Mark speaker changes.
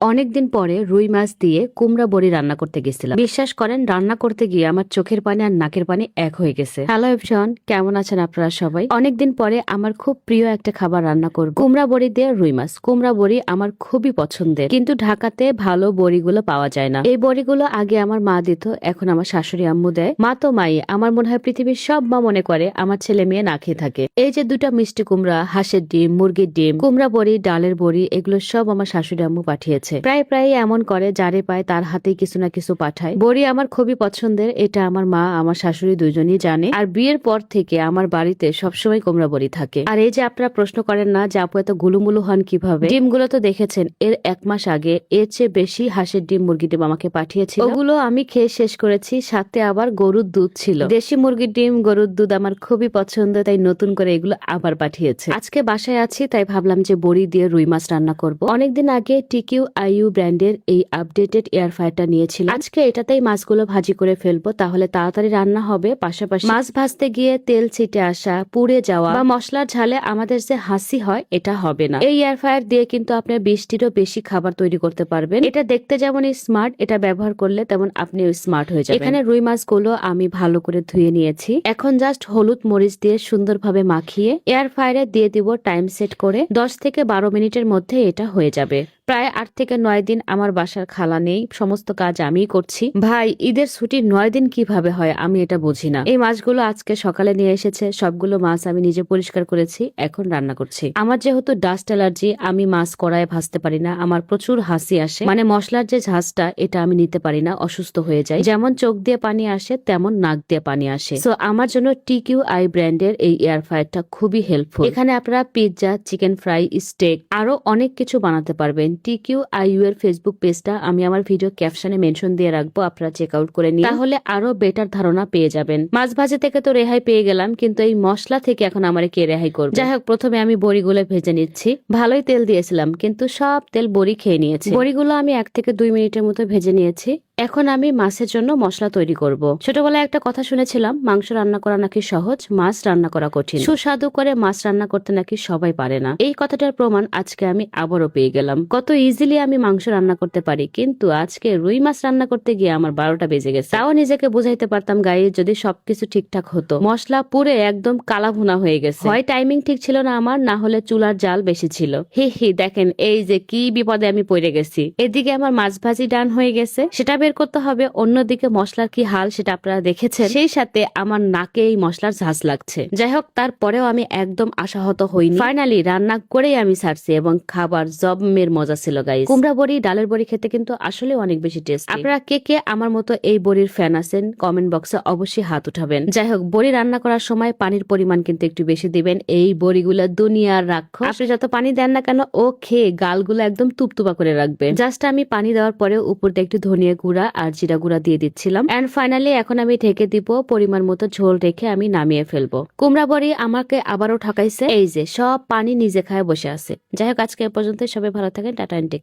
Speaker 1: অনেকদিন পরে রুই মাছ দিয়ে কুমড়া বড়ি রান্না করতে গেছিলাম। বিশ্বাস করেন, রান্না করতে গিয়ে আমার চোখের পানি আর নাকের পানি এক হয়ে গেছে। হ্যালো এভরিওয়ান, কেমন আছেন আপনারা সবাই? অনেকদিন পরে আমার খুব প্রিয় একটা খাবার রান্না করব, কুমড়া বড়ি দিয়ে রুই মাছ। কুমড়া বড়ি আমার খুবই পছন্দের, কিন্তু ঢাকাতে ভালো বড়িগুলো পাওয়া যায় না। এই বড়িগুলো আগে আমার মা দিত, এখন আমার শাশুড়ি আম্মু দেয়। মা তো মাই, আমার মনে হয় পৃথিবীর সব মা মনে করে আমার ছেলে মেয়ে না খেয়ে থাকে। এই যে দুটা মিষ্টি কুমড়া, হাঁসের ডিম, মুরগির ডিম, কুমড়া বড়ি, ডালের বড়ি, এগুলো সব আমার শাশুড়ি আম্মু পাঠিয়েছে। প্রায় এমন করে, যারে পায় তার হাতেই কিছু না কিছু পাঠায়। বড়ি আমার খুবই পছন্দের, এটা আমার মা আমার শাশুড়ি দুইজনই জানে। আর বিয়ের পর থেকে আমার বাড়িতে সবসময় কুমড়া বড়ি থাকে। আর এই যে আপনারা প্রশ্ন করেন না যে আপু এত গুলুমুলু হন কিভাবে, ডিমগুলো তো দেখেছেন, এর 1 মাস আগে এর চেয়ে বেশি হাঁসের ডিম, মুরগির ডিম আমাকে পাঠিয়েছিল। ওগুলো আমি খেয়ে শেষ করেছি, সাথে আবার গরুর দুধ ছিল। দেশি মুরগির ডিম, গরুর দুধ আমার খুবই পছন্দ, তাই নতুন করে এগুলো আবার পাঠিয়েছে। আজকে বাসায় আছি, তাই ভাবলাম যে বড়ি দিয়ে রুই মাছ রান্না করব। অনেকদিন আগে টিকিউ আইইউ ব্র্যান্ডের এই আপডেটেড এয়ার ফ্রায়ারটা নিয়েছিলাম। আজকে এটাতেই মাছগুলো ভাজি করে ফেলবো, তাহলে তাড়াতাড়ি রান্না হবে। পাশাপাশি মাছ ভাজতে গিয়ে তেল ছিটে আসা, পুড়ে যাওয়া বা মশলার ঝালে আমাদের যে হাসি হয়, এটা হবে না। এই এয়ার ফ্রায়ার দিয়ে কিন্তু আপনি 20টিরও বেশি খাবার তৈরি করতে পারবেন। এটা দেখতে যেমন স্মার্ট, এটা ব্যবহার করলে তেমন আপনি স্মার্ট হয়ে যাবেন। এখানে রুই মাছগুলো আমি ভালো করে ধুয়ে নিয়েছি। এখন জাস্ট হলুদ মরিচ দিয়ে সুন্দরভাবে মাখিয়ে এয়ার ফ্রায়ারে দিয়ে দিব। টাইম সেট করে 10 থেকে 12 মিনিটের মধ্যে এটা হয়ে যাবে। প্রায় 8 থেকে 9 দিন আমার বাসার খালা নেই, সমস্ত কাজ আমিই করছি। ভাই, ঈদের ছুটি 9 দিন কিভাবে হয় আমি এটা বুঝি না। এই মাছগুলো আজকে সকালে নিয়ে এসেছে, সবগুলো মাছ আমি নিজে পরিষ্কার করেছি, এখন রান্না করছি। আমার যেহেতু ডাস্ট অ্যালার্জি, আমি মাছ কড়াইয়ে ভাজতে পারি না, আমার প্রচুর হাসি আসে। মানে মশলার যে ঝাঁজটা, এটা আমি নিতে পারি না, অসুস্থ হয়ে যায়। যেমন চোখ দিয়ে পানি আসে, তেমন নাক দিয়ে পানি আসে। সো আমার জন্য টিকিউ আই ব্র্যান্ডের এই এয়ার ফ্রায়ারটা খুবই হেল্পফুল। এখানে আপনারা পিৎজা, চিকেন ফ্রাই, স্টেক, আরো অনেক কিছু বানাতে পারবেন। টিকিউ আইইউ এর ফেসবুক পেজটা আমি আমার ভিডিও ক্যাপশনে মেনশন দিয়ে রাখবো, আপনারা চেক আউট করে নিন, তাহলে আরো বেটার ধারণা পেয়ে যাবেন। মাছ ভাজি থেকে তো রেহাই পেয়ে গেলাম, কিন্তু এই মশলা থেকে এখন আমার কে রেহাই করবে? যাই হোক, প্রথমে আমি বড়িগুলো ভেজে নিচ্ছি। ভালোই তেল দিয়েছিলাম, কিন্তু সব তেল বড়ি খেয়ে নিয়েছে। বড়িগুলো আমি 1 থেকে 2 মিনিটের মতো ভেজে নিয়েছি। এখন আমি মাছের জন্য মশলা তৈরি করব। ছোটবেলায় একটা কথা শুনেছিলাম, মাংস রান্না করা নাকি সহজ, মাছ রান্না করা কঠিন। সুস্বাদু করে মাছ রান্না করতে নাকি সবাই পারে না। এই কথাটার প্রমাণ আজকে আমি আবারও পেয়ে গেলাম। কত ইজিলি আমি মাংস রান্না করতে পারি, কিন্তু আজকে রুই মাছ রান্না করতে গিয়ে আমার 12টা বেজে গেছে। তাও নিজেকে বুঝাইতে পারতাম গায়ে, যদি সবকিছু ঠিকঠাক হতো। মশলা পুরে একদম কালা ভুনা হয়ে গেছে। হয় টাইমিং ঠিক ছিল না আমার, না হলে চুলার জাল বেশি ছিল। হি দেখেন এই যে কি বিপদে আমি পড়ে গেছি। এদিকে আমার মাছ ভাজি ডান হয়ে গেছে, সেটা বের করতে হবে। অন্যদিকে মশলার কি হাল সেটা আপনারা দেখেছেন। সেই সাথে আমার নাকে এই মশলার ঝাঁজ লাগছে। যাই হোক, তারপরেও আমি একদম আশাহত হইনি। ফাইনালি রান্না করেই আমি ছাড়ছি, এবং খাবার জম্মের মজা ছিল গাইস। কুমড়া বড়ি, ডালের বড়ি খেতে কিন্তু আসলে অনেক বেশি টেস্ট। আপনারা কে কে আমার মতো এই বড়ির ফ্যান আছেন, কমেন্ট বক্সে অবশ্যই হাত উঠাবেন। যাই হোক, বড়ি রান্না করার সময় পানির পরিমাণ কিন্তু একটু বেশি দিবেন। এই বড়িগুলা দুনিয়ার রাক্ষস, আপনি যত পানি দেন না কেন, ও খেয়ে গালগুলো একদম তুপতুপা করে রাখবে। জাস্ট আমি পানি দেওয়ার পরে উপর দিয়ে একটু ধনিয়া গুঁড়া আর জিরা গুঁড়া দিয়ে দিচ্ছিলাম। এন্ড ফাইনালি এখন আমি ঢেকে দিব। পরিমাণ মতো ঝোল রেখে আমি নামিয়ে ফেলবো। কুমড়া বড়ি আমাকে আবারও ঠকাইছে, এই যে সব পানি নিজে খায় বসে আছে। যাই হোক, আজকে এ পর্যন্ত, সবাই ভালো থাকেন, টাটা এন্ড টেক।